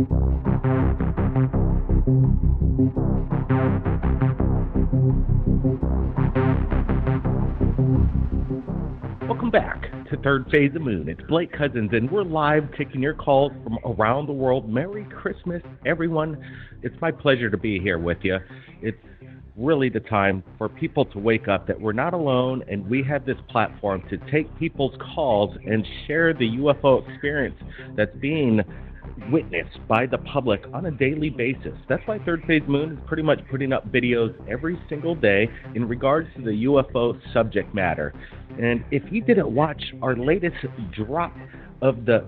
Welcome back to Third Phase of the Moon. It's Blake Cousins, and we're live taking your calls from around the world. Merry Christmas, everyone. It's my pleasure to be here with you. It's really the time for people to wake up that we're not alone, and we have this platform to take people's calls and share the UFO experience that's being witnessed by the public on a daily basis. That's why Third Phase Moon is pretty much putting up videos every single day in regards to the UFO subject matter. And if you didn't watch our latest drop of the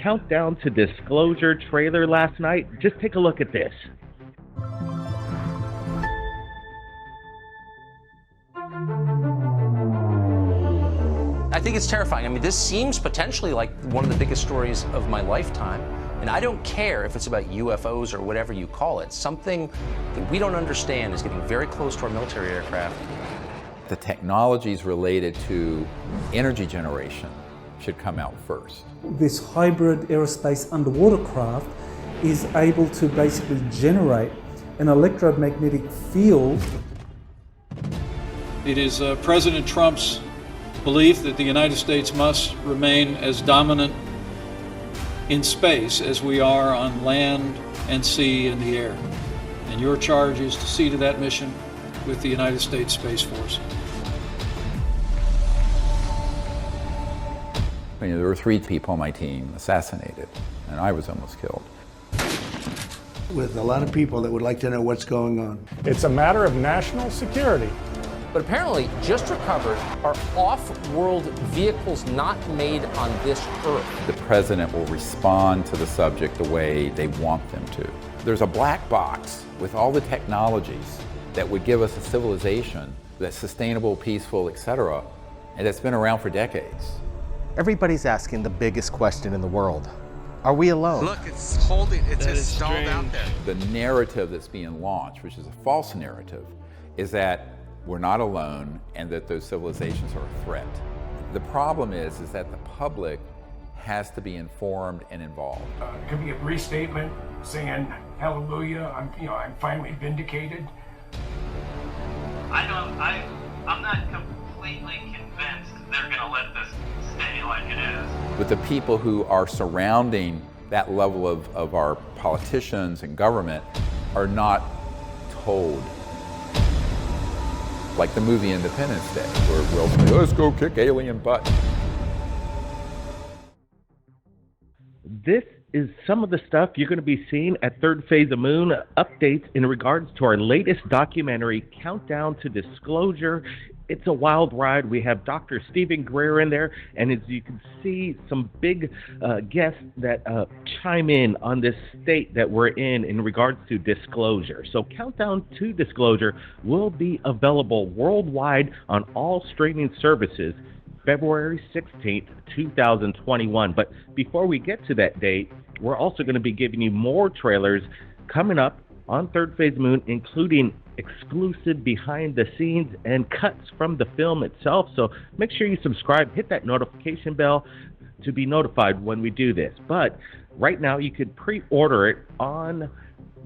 Countdown to Disclosure trailer last night, just take a look at this. I think it's terrifying. I mean, this seems potentially like one of the biggest stories of my lifetime. And I don't care if it's about UFOs or whatever you call it. Something that we don't understand is getting very close to our military aircraft. The technologies related to energy generation should come out first. This hybrid aerospace underwater craft is able to basically generate an electromagnetic field. It is President Trump's belief that the United States must remain as dominant in space as we are on land and sea and the air. And your charge is to see to that mission with the United States Space Force. There were 3 people on my team assassinated, and I was almost killed. With a lot of people that would like to know what's going on. It's a matter of national security. But apparently, just recovered are off-world vehicles not made on this Earth. The president will respond to the subject the way they want them to. There's a black box with all the technologies that would give us a civilization that's sustainable, peaceful, etc., and that's been around for decades. Everybody's asking the biggest question in the world. Are we alone? Look, it's just stalled out there. The narrative that's being launched, which is a false narrative, is that we're not alone and that those civilizations are a threat. The problem is that the public has to be informed and involved. It could be a restatement saying, hallelujah, I'm finally vindicated. I'm not completely convinced they're gonna let this stay like it is. But the people who are surrounding that level of our politicians and government are not told. Like the movie Independence Day, where Will say, let's go kick alien butt. This is some of the stuff you're going to be seeing at Third Phase of Moon, updates in regards to our latest documentary, Countdown to Disclosure. It's a wild ride. We have Dr. Stephen Greer in there, and as you can see, some big guests that chime in on this state that we're in regards to disclosure. So Countdown to Disclosure will be available worldwide on all streaming services February 16th, 2021. But before we get to that date, we're also going to be giving you more trailers coming up on Third Phase Moon, including exclusive behind the scenes and cuts from the film itself. So make sure you subscribe, hit that notification bell to be notified when we do this. But right now you could pre-order it on,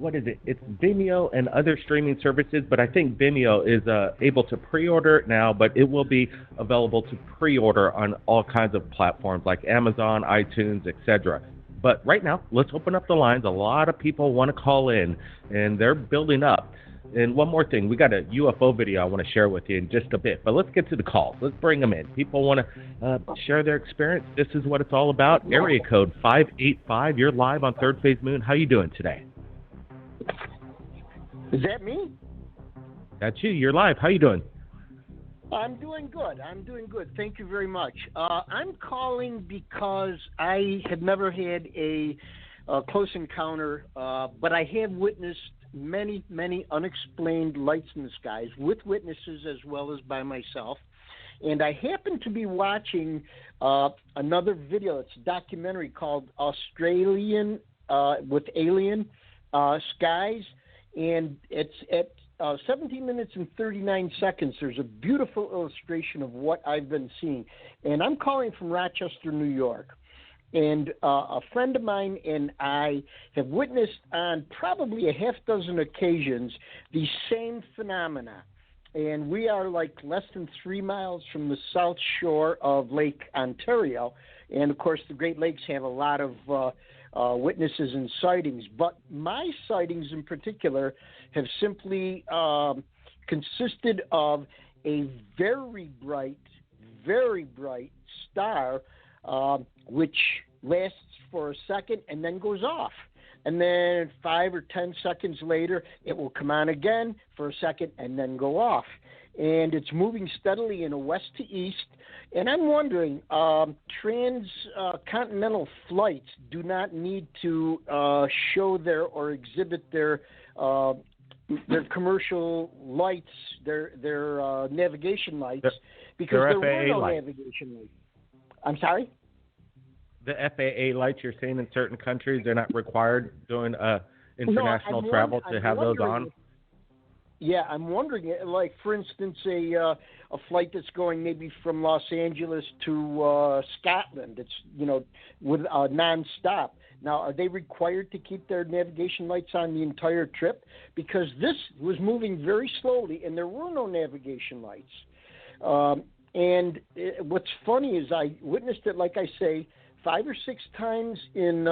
it's Vimeo and other streaming services, but I think Vimeo is able to pre-order it now, but it will be available to pre-order on all kinds of platforms like Amazon, iTunes, etc. But right now, let's open up the lines. A lot of people want to call in, and they're building up. And one more thing, we got a UFO video I want to share with you in just a bit, but let's get to the calls. Let's bring them in. People want to share their experience. This is what it's all about. Area code 585. You're live on Third Phase Moon. How you doing today? Is that me? That's you. You're live. How you doing? I'm doing good. Thank you very much. I'm calling because I have never had a close encounter, but I have witnessed many, many unexplained lights in the skies with witnesses as well as by myself. And I happened to be watching another video. It's a documentary called Australian with Alien Skies. And it's at 17 minutes and 39 seconds. There's a beautiful illustration of what I've been seeing. And I'm calling from Rochester, New York. And a friend of mine and I have witnessed on probably a half dozen occasions the same phenomena. And we are like less than 3 miles from the south shore of Lake Ontario. And, of course, the Great Lakes have a lot of witnesses and sightings. But my sightings in particular have simply consisted of a very bright star, which lasts for a second and then goes off. And then 5 or 10 seconds later, it will come on again for a second and then go off. And it's moving steadily in a west to east. And I'm wondering, transcontinental flights do not need to show their or exhibit their commercial lights, their navigation lights, because there were no navigation lights. I'm sorry? The FAA lights you're seeing in certain countries, they're not required doing international travel to have those on? Yeah, I'm wondering, like, for instance, a flight that's going maybe from Los Angeles to Scotland. It's, with nonstop. Now, are they required to keep their navigation lights on the entire trip? Because this was moving very slowly, and there were no navigation lights. And what's funny is I witnessed it, like I say, 5 or 6 times in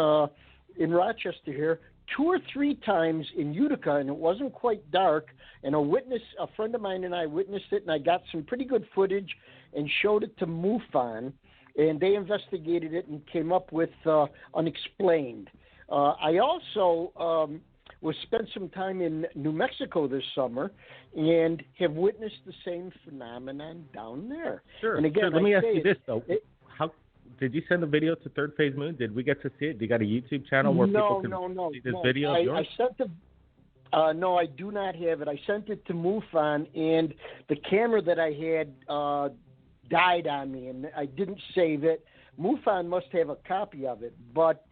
Rochester here, 2 or 3 times in Utica, and it wasn't quite dark. And a friend of mine and I witnessed it, and I got some pretty good footage and showed it to MUFON, and they investigated it and came up with unexplained. I also spent some time in New Mexico this summer and have witnessed the same phenomenon down there. Sure. And again, let me ask you this, though. How did you send the video to Third Phase Moon? Did we get to see it? Do you got a YouTube channel where people can see this video of yours? I sent no, I do not have it. I sent it to MUFON, and the camera that I had died on me, and I didn't save it. MUFON must have a copy of it, but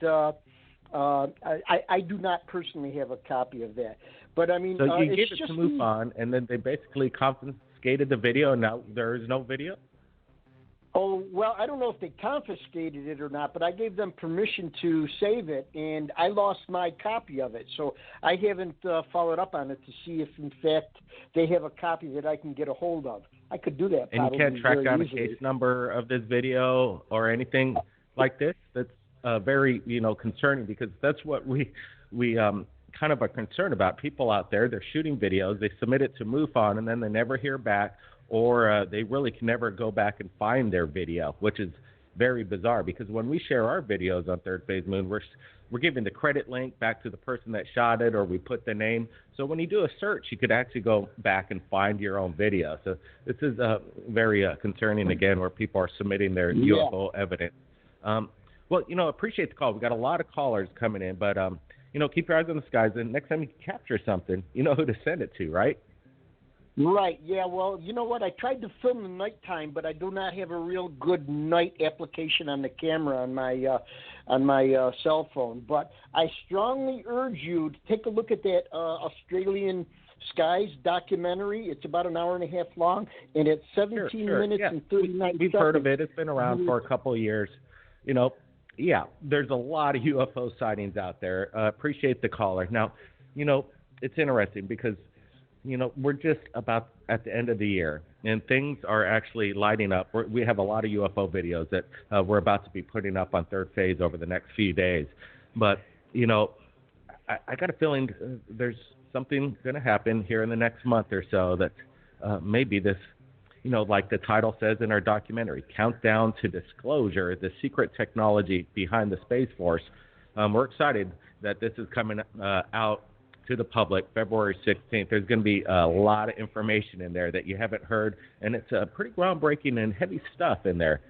I do not personally have a copy of that. But I mean, so you gave it to MUFON, and then they basically confiscated the video, and now there is no video? Oh, well, I don't know if they confiscated it or not, but I gave them permission to save it, and I lost my copy of it. So I haven't followed up on it to see if, in fact, they have a copy that I can get a hold of. I could do that. And you can't track down a case number of this video or anything like this? That's very, concerning, because that's what we kind of are concerned about. People out there, they're shooting videos, they submit it to MUFON, and then they never hear back, or they really can never go back and find their video, which is very bizarre, because when we share our videos on Third Phase Moon, we're giving the credit link back to the person that shot it, or we put the name. So when you do a search, you could actually go back and find your own video. So this is very concerning, again, where people are submitting their UFO evidence. Well, appreciate the call. We got a lot of callers coming in, but, keep your eyes on the skies, and next time you capture something, you know who to send it to, right? Right, yeah, well, you know what, I tried to film the nighttime, but I do not have a real good night application on the camera on my cell phone. But I strongly urge you to take a look at that Australian Skies documentary. It's about an hour and a half long, and it's 17 minutes and 39 seconds. We've heard of it. It's been around for a couple of years. There's a lot of UFO sightings out there. Appreciate the caller. Now, it's interesting because we're just about at the end of the year, and things are actually lighting up. We have a lot of UFO videos that we're about to be putting up on Third Phase over the next few days. But, I got a feeling there's something going to happen here in the next month or so that maybe this, like the title says in our documentary, Countdown to Disclosure, the secret technology behind the Space Force. We're excited that this is coming out to the public February 16th. There's going to be a lot of information in there that you haven't heard, and it's pretty groundbreaking and heavy stuff in there.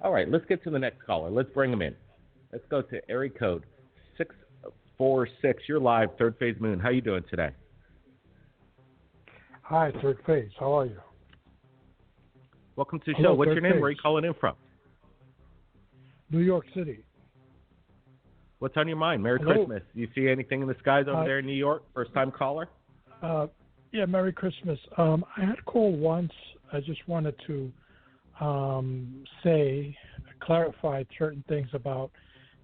All right, let's get to the next caller. Let's bring him in. Let's go to area code 646. You're live, Third Phase Moon. How you doing today? Hi, Third Phase. How are you? Welcome to the show. What's your name? Where are you calling in from? New York City. What's on your mind? Merry Christmas. You see anything in the skies over there in New York? First-time caller? Yeah, Merry Christmas. I had called once. I just wanted to clarify certain things about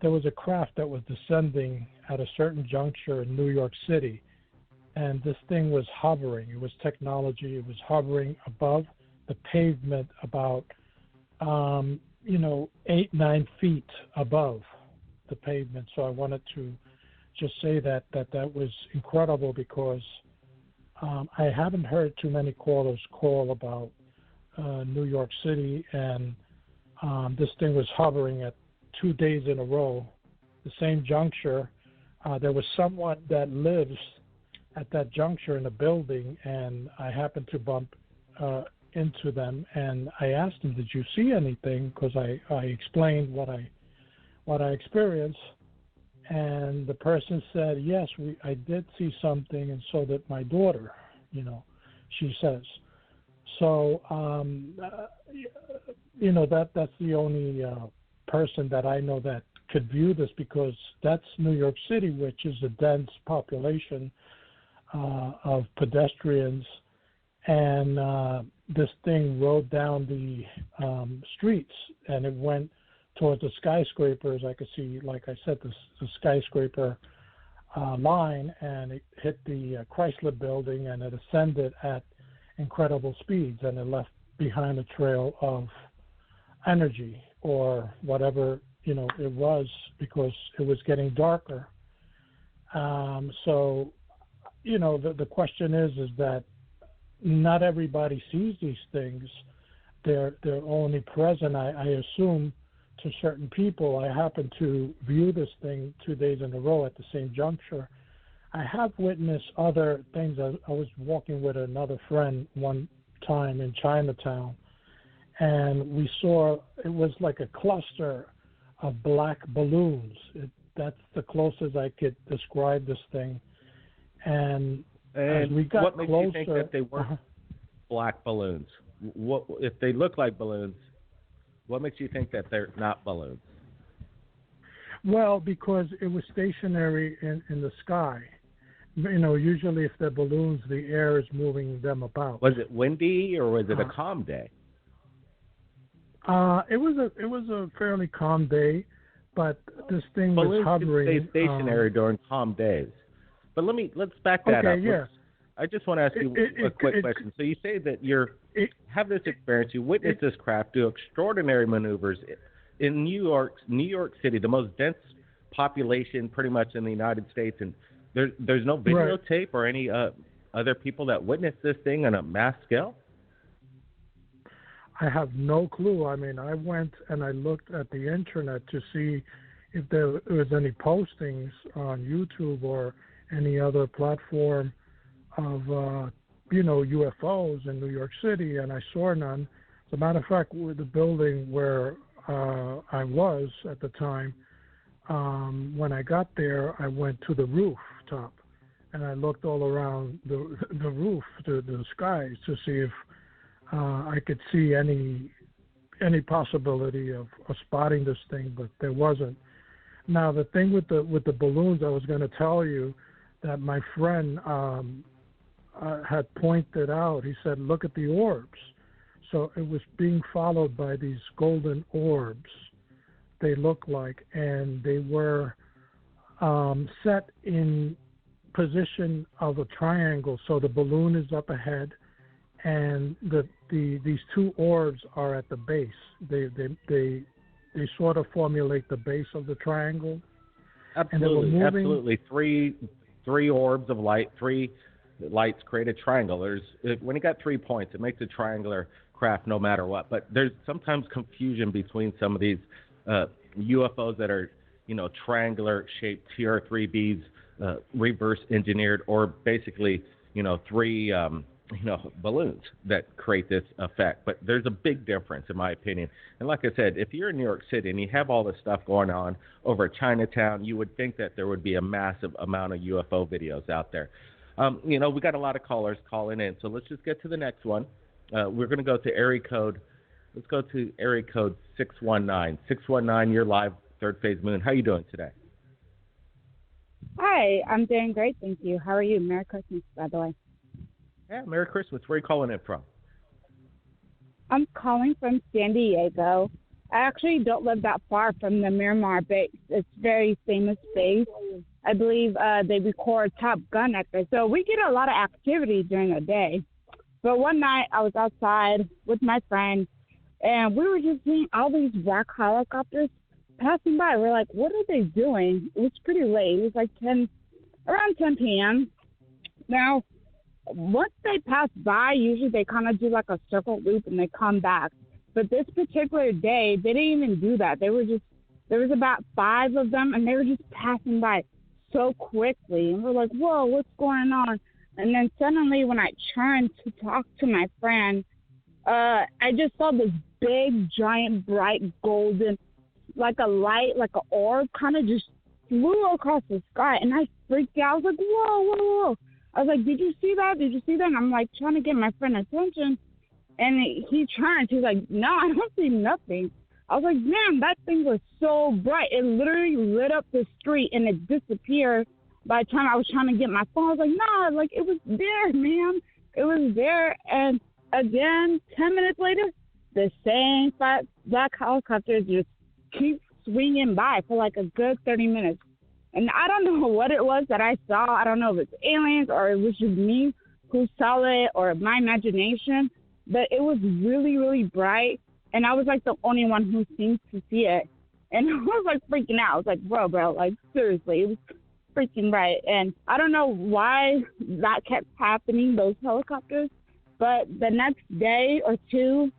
there was a craft that was descending at a certain juncture in New York City, and this thing was hovering. It was technology. It was hovering above the pavement about, 8-9 feet above the pavement. So I wanted to just say that was incredible, because I haven't heard too many callers call about New York City, and this thing was hovering at 2 days in a row, the same juncture. There was someone that lives at that juncture in a building, and I happened to bump into them, and I asked them, "Did you see anything?" Because I explained what I experienced, and the person said, "Yes, I did see something, and so did my daughter." She says. So that's the only person that I know that could view this, because that's New York City, which is a dense population of pedestrians, and this thing rode down the streets, and it went towards the skyscrapers. I could see, like I said, the skyscraper line, and it hit the Chrysler building, and it ascended at incredible speeds, and it left behind a trail of energy or whatever it was, because it was getting darker. So the question is that not everybody sees these things. They're only present, I assume, to certain people. I happen to view this thing 2 days in a row at the same juncture. I have witnessed other things. I was walking with another friend one time in Chinatown, and we saw, it was like a cluster of black balloons. That's the closest I could describe this thing. And as we got what makes closer, you think that they weren't black balloons? What if they look like balloons? What makes you think that they're not balloons? Well, because it was stationary in the sky. Usually if they're balloons, the air is moving them about. Was it windy, or was it a calm day? It was a fairly calm day, but this thing balloons was hovering. Can stay stationary during calm days. But let's back that up. Yeah. I just want to ask you a quick question. So you say that you have this experience, you witnessed this craft do extraordinary maneuvers in New York City, the most dense population pretty much in the United States, and there's no videotape or any other people that witnessed this thing on a mass scale? I have no clue. I mean, I went and I looked at the internet to see if there was any postings on YouTube or any other platform of UFOs in New York City, and I saw none. As a matter of fact, with the building where I was at the time, when I got there, I went to the rooftop, and I looked all around the roof, the skies, to see if I could see any possibility of spotting this thing, but there wasn't. Now, the thing with the balloons, I was going to tell you that my friend had pointed out. He said, "Look at the orbs." So it was being followed by these golden orbs, they look like, and they were set in position of a triangle. So the balloon is up ahead, and these two orbs are at the base. They sort of formulate the base of the triangle. Absolutely, absolutely. Three orbs of light, three lights create a triangle. When you got 3 points, it makes a triangular craft no matter what. But there's sometimes confusion between some of these UFOs that are, triangular shaped TR-3Bs, reverse engineered, or basically, three balloons that create this effect. But there's a big difference, in my opinion. And like I said, if you're in New York City and you have all this stuff going on over at Chinatown, you would think that there would be a massive amount of UFO videos out there. We got a lot of callers calling in, so let's just get to the next one. We're going to go to area code. Let's go to area code 619. 619, you're live, Third Phase Moon. How are you doing today? Hi, I'm doing great, thank you. How are you? Merry Christmas, by the way. Yeah, Merry Christmas. Where are you calling in from? I'm calling from San Diego. I actually don't live that far from the Miramar base. It's very famous base. I believe they record Top Gun at there. So we get a lot of activity during the day. But one night I was outside with my friend, and we were just seeing all these black helicopters passing by. We're like, what are they doing? It was pretty late. It was like around 10 p.m. Now, once they pass by, usually they kind of do like a circle loop and they come back. But this particular day, they didn't even do that. There was about 5 of them, and they were just passing by so quickly. And we're like, whoa, what's going on? And then suddenly when I turned to talk to my friend, I just saw this big, giant, bright, golden, like a light, like an orb, kind of just flew across the sky. And I freaked out. I was like, whoa, whoa, whoa. I was like, did you see that? Did you see that? And I'm like trying to get my friend attention. And he turns. He's like, no, I don't see nothing. I was like, man, that thing was so bright. It literally lit up the street and it disappeared. By the time I was trying to get my phone, I was like, no, like it was there, man. It was there. And again, 10 minutes later, the same 5 black helicopters just keep swinging by for like a good 30 minutes. And I don't know what it was that I saw. I don't know if it's aliens or it was just me who saw it or my imagination. But it was really, really bright. And I was like the only one who seemed to see it. And I was like freaking out. I was like, bro, like seriously, it was freaking bright. And I don't know why that kept happening, those helicopters. But the next day or two,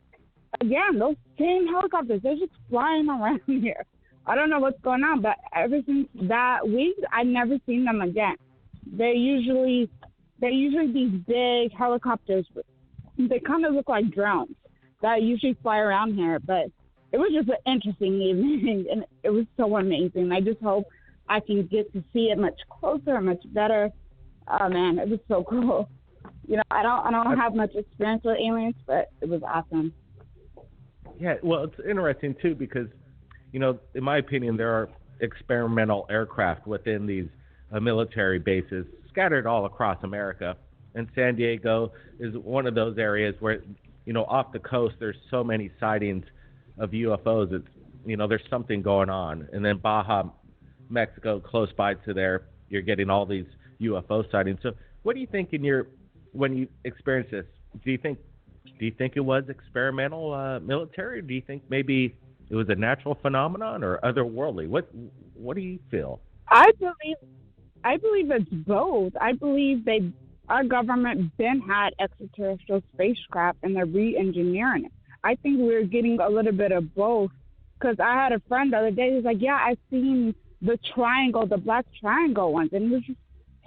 again, those same helicopters, they're just flying around here. I don't know what's going on, but ever since that week, I've never seen them again. They're usually these big helicopters. They kind of look like drones that usually fly around here. But it was just an interesting evening, and it was so amazing. I just hope I can get to see it much closer, much better. Oh man, it was so cool. You know, I don't have much experience with aliens, but it was awesome. Yeah, well, it's interesting too because, you know, in my opinion, there are experimental aircraft within these military bases scattered all across America, and San Diego is one of those areas where, you know, off the coast there's so many sightings of UFOs. It's, you know, there's something going on, and then Baja, Mexico, close by to there, you're getting all these UFO sightings. So, what do you think when you experience this? Do you think it was experimental military, or do you think maybe it was a natural phenomenon or otherworldly? What do you feel? I believe it's both. I believe our government then had extraterrestrial spacecraft and they're re-engineering it. I think we're getting a little bit of both. Because I had a friend the other day who's like, yeah, I've seen the triangle, the black triangle ones, and it was just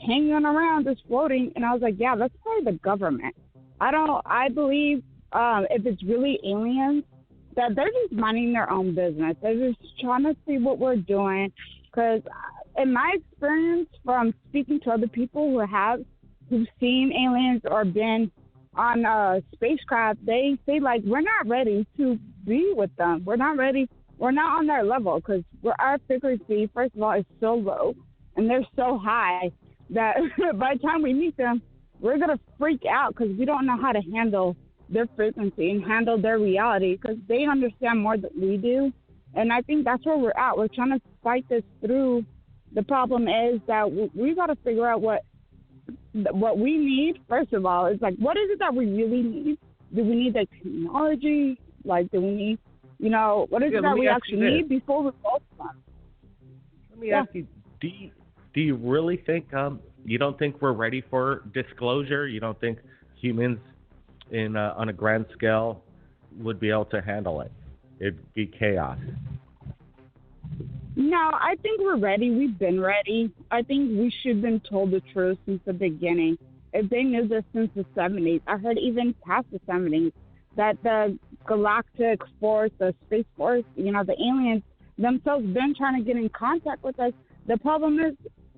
hanging around, just floating. And I was like, yeah, that's probably the government. I believe if it's really aliens, that they're just minding their own business. They're just trying to see what we're doing. Because in my experience from speaking to other people who've seen aliens or been on a spacecraft, they say, like, we're not ready to be with them. We're not ready. We're not on their level because our frequency, first of all, is so low and they're so high that by the time we meet them, we're going to freak out because we don't know how to handle their frequency and handle their reality because they understand more than we do. And I think that's where we're at. We're trying to fight this through. The problem is that we got to figure out what we need. First of all, is like, what is it that we really need? Do we need the technology? Like, do we need, you know, what is it that we actually need before we go from? Let me ask you, do you really think, you don't think we're ready for disclosure? You don't think humans on a grand scale would be able to handle it? It'd be chaos. No, I think we're ready. We've been ready. I think we should have been told the truth since the beginning. If they knew this since the 70s, I heard even past the 70s, that the galactic force, the space force, you know, the aliens themselves been trying to get in contact with us. The problem is,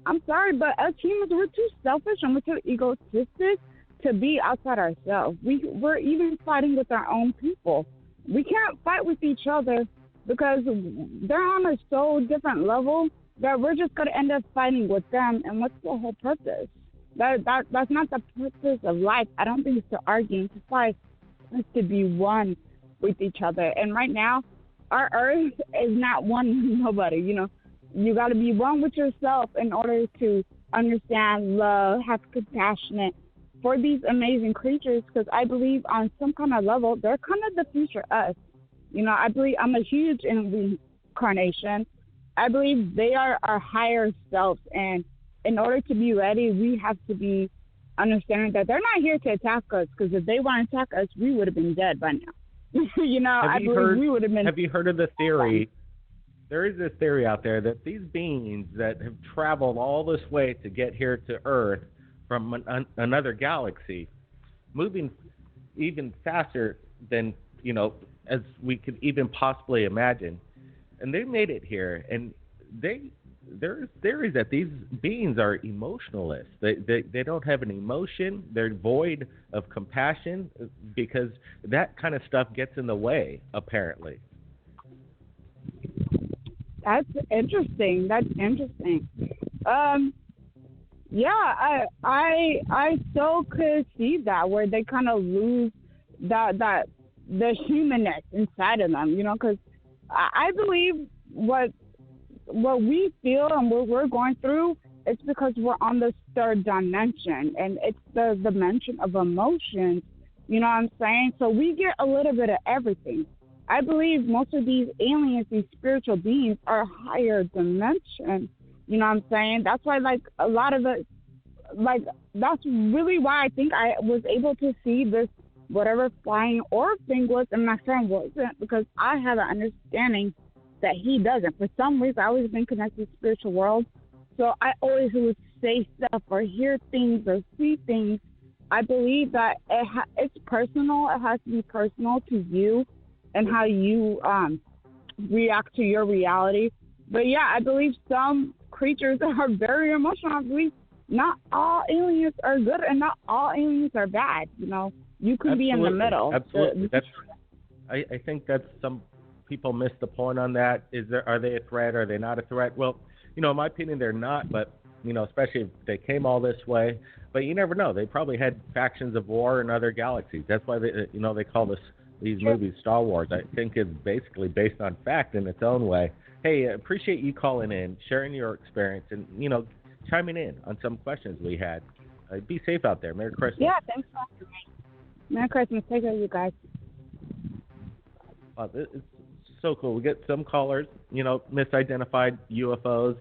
I'm sorry, but us humans, we're too selfish and we're too egotistic to be outside ourselves. We're even fighting with our own people. We can't fight with each other because they're on a so different level that we're just going to end up fighting with them. And what's the whole purpose? That's not the purpose of life. I don't think it's to argue and to fight. It's to be one with each other. And right now, our Earth is not one with nobody. You know, you got to be one with yourself in order to understand, love, have compassion for these amazing creatures. Because I believe on some kind of level, they're kind of the future us. You know, I believe I'm a huge in reincarnation. I believe they are our higher selves, and in order to be ready, we have to be understanding that they're not here to attack us. Because if they want to attack us, we would have been dead by now. You know, I believe we would have been. Have you heard of the theory? There is this theory out there that these beings that have traveled all this way to get here to Earth from another galaxy, moving even faster than, you know, as we could even possibly imagine, and they made it here. And there's theories that these beings are emotionless. They don't have an emotion. They're void of compassion because that kind of stuff gets in the way, apparently. That's interesting. Yeah, I so could see that, where they kind of lose that the humanness inside of them, you know, because I believe what we feel and what we're going through, it's because we're on the third dimension, and it's the dimension of emotions, you know what I'm saying? So we get a little bit of everything. I believe most of these aliens, these spiritual beings, are higher dimension. You know what I'm saying? That's why, like, a lot of it, like, that's really why I think I was able to see this, whatever flying orb thing was, and my friend wasn't, because I have an understanding that he doesn't. For some reason, I've always been connected to the spiritual world, so I always would say stuff or hear things or see things. I believe that it's personal. It has to be personal to you and how you react to your reality. But yeah, I believe some creatures are very emotional. I believe not all aliens are good and not all aliens are bad. You know, you can be in the middle. Absolutely. I think that's some people miss the point on that. Are they a threat? Are they not a threat? Well, you know, in my opinion, they're not. But you know, especially if they came all this way. But you never know. They probably had factions of war in other galaxies. That's why they call these movies Star Wars. I think it's basically based on fact in its own way. Hey, I appreciate you calling in, sharing your experience, and, you know, chiming in on some questions we had. Be safe out there. Merry Christmas. Yeah, thanks for having me. Merry Christmas. Take care of you guys. It's so cool. We get some callers, you know, misidentified UFOs,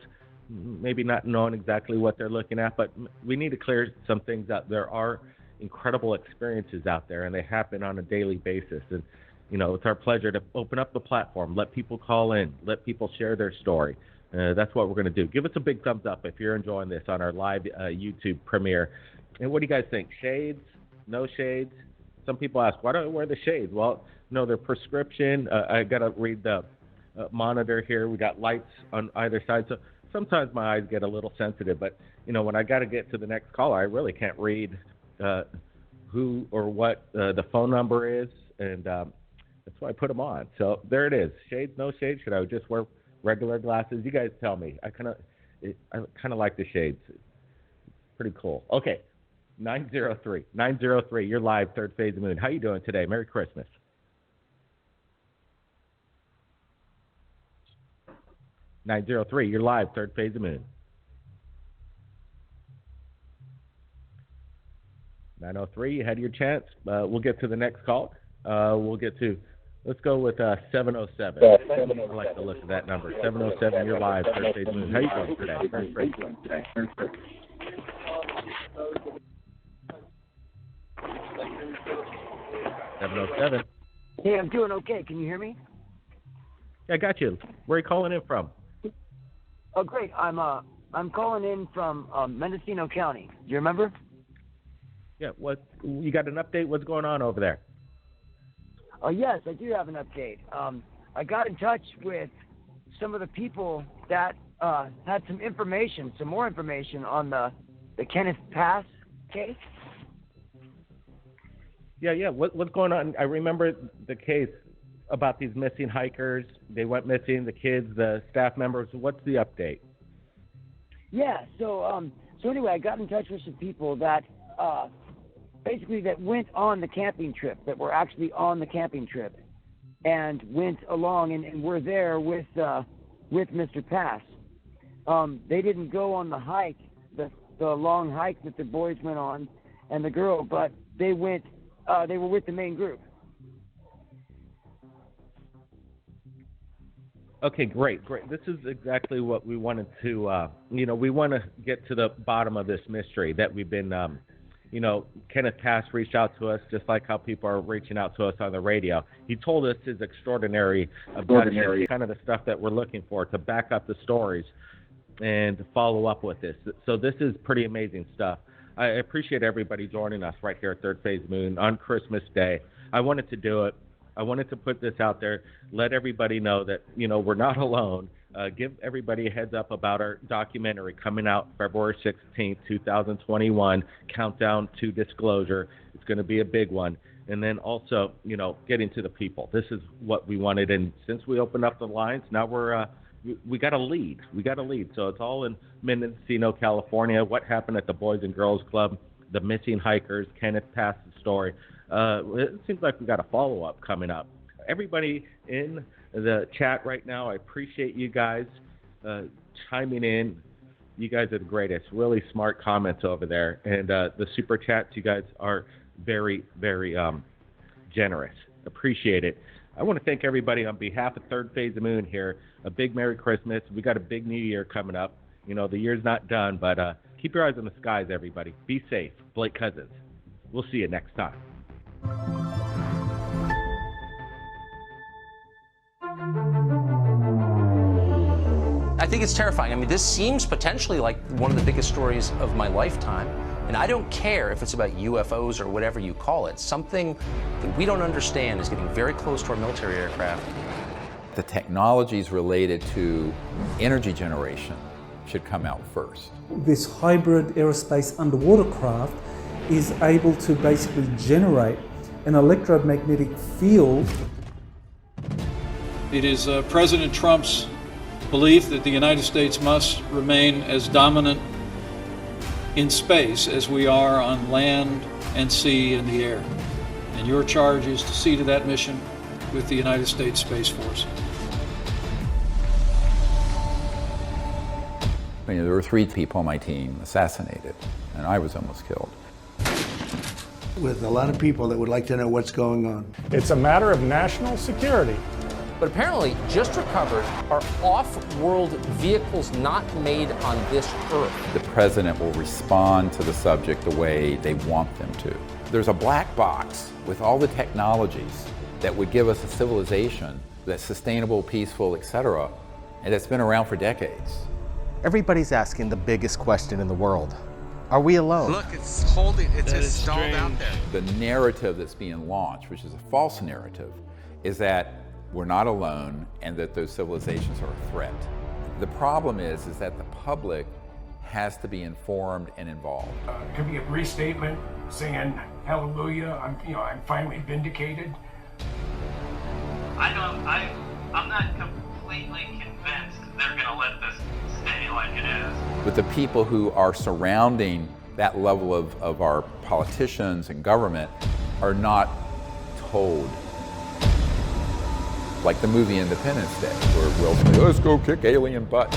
maybe not knowing exactly what they're looking at, but we need to clear some things up. There are incredible experiences out there, and they happen on a daily basis. And, you know, it's our pleasure to open up the platform, let people call in, let people share their story. That's what we're going to do. Give us a big thumbs up if you're enjoying this on our live YouTube premiere. And what do you guys think? Shades? No shades? Some people ask, why do I wear the shades? Well, no, they're prescription. I got to read the monitor here. We got lights on either side. So sometimes my eyes get a little sensitive. But, you know, when I got to get to the next caller, I really can't read who or what the phone number is. And that's why I put them on. So there it is. Shades, no shades. Should I just wear regular glasses? You guys tell me. I kind of like the shades. It's pretty cool. Okay, 903. You're live, Third Phase of the Moon. How you doing today? Merry Christmas. 903. You're live, Third Phase of the Moon. 903. You had your chance. We'll get to the next call. Let's go with 707. I like the look of that number. 707, you're live, Third Phase Moon. How you doing today? Very great. 707. Hey, I'm doing okay. Can you hear me? Yeah, I got you. Where are you calling in from? Oh, great. I'm calling in from Mendocino County. Do you remember? Yeah. What? You got an update? What's going on over there? Yes, I do have an update. I got in touch with some of the people that had some more information on the Kenneth Pass case. Yeah. What's going on? I remember the case about these missing hikers. They went missing, the kids, the staff members. What's the update? Yeah, so anyway, I got in touch with some people that basically that went on the camping trip, that were actually on the camping trip. and went along and were there with Mr. Pass. They didn't go on the hike, the long hike that the boys went on and the girl, but they went. They were with the main group. Okay, great. This is exactly what we wanted to, we want to get to the bottom of this mystery that we've been, Kenneth Pass reached out to us just like how people are reaching out to us on the radio. He told us his extraordinary abduction, kind of the stuff that we're looking for to back up the stories and to follow up with this. So this is pretty amazing stuff. I appreciate everybody joining us right here at Third Phase Moon on Christmas Day. I wanted to do it. I wanted to put this out there, let everybody know that, we're not alone. Give everybody a heads up about our documentary coming out February 16th, 2021, Countdown to Disclosure. It's going to be a big one. And then also, getting to the people. This is what we wanted. And since we opened up the lines, now we got a lead. So it's all in Mendocino, California. What happened at the Boys and Girls Club, the missing hikers, Kenneth Pass's story. It seems like we got a follow-up coming up. Everybody in the chat right now, I appreciate you guys chiming in. You guys are the greatest. Really smart comments over there. And the super chats, you guys are very, very generous. Appreciate it. I want to thank everybody on behalf of Third Phase of Moon here. A big Merry Christmas. We got a big New Year coming up. The year's not done, but keep your eyes on the skies, everybody. Be safe. Blake Cousins. We'll see you next time. I think it's terrifying. I mean, this seems potentially like one of the biggest stories of my lifetime. And I don't care if it's about UFOs or whatever you call it. Something that we don't understand is getting very close to our military aircraft. The technologies related to energy generation should come out first. This hybrid aerospace underwater craft is able to basically generate an electromagnetic field. It is President Trump's belief that the United States must remain as dominant in space as we are on land and sea and the air. And your charge is to see to that mission with the United States Space Force. There were 3 people on my team assassinated, and I was almost killed. With a lot of people that would like to know what's going on. It's a matter of national security. But apparently, just recovered are off-world vehicles not made on this Earth. The president will respond to the subject the way they want them to. There's a black box with all the technologies that would give us a civilization that's sustainable, peaceful, etc., and it's been around for decades. Everybody's asking the biggest question in the world. Are we alone? Look, it's just stalled out there. The narrative that's being launched, which is a false narrative, is that we're not alone and that those civilizations are a threat. The problem is that the public has to be informed and involved. It could be a brief statement saying, hallelujah, I'm finally vindicated. I'm not completely convinced they're going to let this stay like it is. But the people who are surrounding that level of our politicians and government are not told. Like the movie Independence Day, where Will says, let's go kick alien butt.